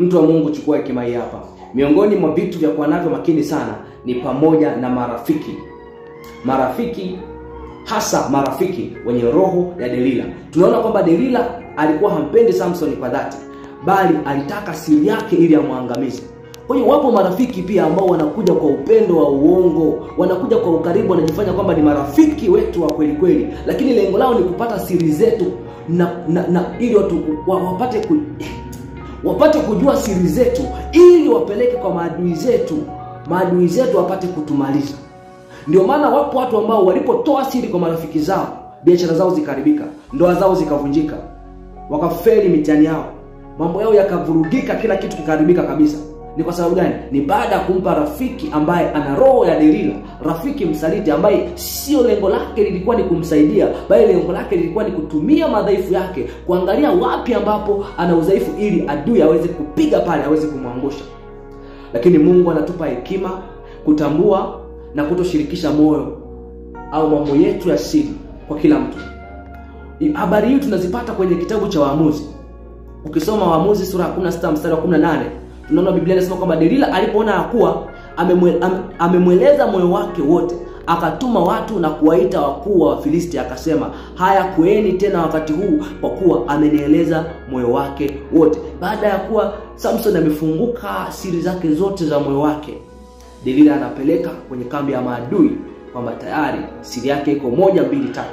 Mtu wa Mungu, chukua hekima hii hapa. Miongoni mwa vitu vya kuwa navyo makini sana ni pamoja na marafiki. Marafiki, hasa marafiki wenye roho ya Delila. Tunaona kwamba Delila alikuwa hampendi Samson kwa dhati, bali alitaka siri yake ili amwangamize. Kwa hiyo wapo marafiki pia ambao wanakuja kwa upendo wa uongo, wanakuja kwa ukaribu, wanajifanya kwamba ni marafiki wetu wa kweli kweli, lakini lengo lao ni kupata siri zetu na ili watu wapate kujua siri zetu ili wapeleke kwa maadui zetu. Maadui zetu wapate kutumaliza. Ndio maana wapo watu ambao walipotoa siri kwa marafiki zao, biashara zao zikaribika, ndoa zao zikavunjika, wakafeli mitihani yao, mambo yao yakavurugika, kila kitu kikaribika kabisa. Ni kwa sababu gani? Ni baada ya kumpa rafiki ambaye ana roho ya Delila, rafiki msaliti ambaye sio lengo lake lilikuwa ni kumsaidia, bali lengo lake lilikuwa ni kutumia madhaifu yake, kuangalia wapi ambapo ana udhaifu ili adui aweze kupiga pale, aweze kumwangusha. Lakini Mungu anatupa hekima kutambua na kutoshirikisha moyo au mambo yetu ya siri kwa kila mtu. Habari hii tunazipata kwenye kitabu cha Waamuzi. Ukisoma Waamuzi sura ya 16 mstari wa 18, tunaona Biblia inasema kwamba Delila alipoona kuwa amemweleza moyo wake wote, akatuma watu na kuwaita wakuu wa Wafilisti, akasema, haya kueni tena wakati huu, kwa kuwa amenieleza moyo wake wote. Baada ya kuwa Samson amefunguka siri zake zote za moyo wake, Delila anapeleka kwenye kambi ya maadui kwamba tayari siri yake iko 1, 2, 3.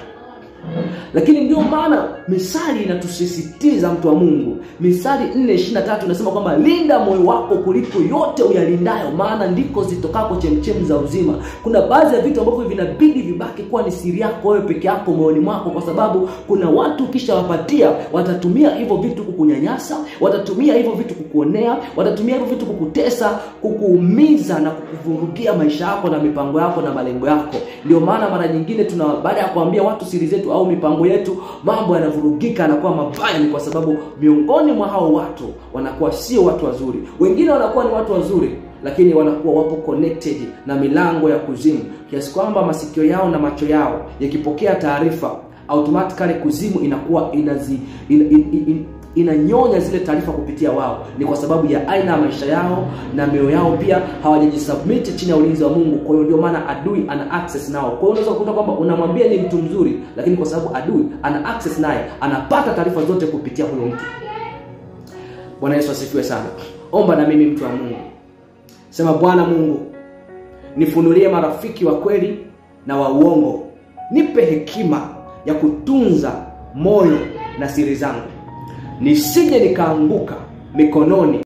Lakini ndio maana Misali inatusisitiza, mtu wa Mungu, Misali 4:23 inasema kwamba linda moyo wako kuliko yote uyalindayo, maana ndiko zitokako chemchemi za uzima. Kuna baadhi ya vitu ambavyo vinabidi vibaki kuwa ni siri yako wewe peke yako moyoni mwako, kwa sababu kuna watu kisha wapatia, watatumia hivyo vitu kukunyanyasa, watatumia hivyo vitu kukuonea, watatumia hivyo vitu kukutesa, kukuumiza na kukuvurugia maisha yako na mipango yako na malengo yako. Ndio maana mara nyingine baada ya kuambia watu siri zetu au mipango yetu, mambo yanavurugika, yanakuwa mabaya, ni kwa sababu miongoni mwa hao watu wanakuwa sio watu wazuri. Wengine wanakuwa ni watu wazuri, lakini wanakuwa wapo connected na milango ya kuzimu, kiasi kwamba masikio yao na macho yao yakipokea taarifa, automatically kuzimu inakuwa inanyonya zile taarifa kupitia wao. Ni kwa sababu ya aina ya maisha yao na mioyo yao pia hawajajisubmit chini ya ulinzi wa Mungu. Kwa hiyo ndio maana adui ana access nao. Kwa hiyo unaweza kukuta kwamba unamwambia ni mtu mzuri, lakini kwa sababu adui ana access naye, anapata taarifa zote kupitia huyo mtu. Bwana Yesu asifiwe sana. Omba na mimi, mtu wa Mungu. Sema, Bwana Mungu, nifunulie marafiki wa kweli na wa uongo. Nipe hekima ya kutunza moyo na siri zangu, nisije nikaanguka mikononi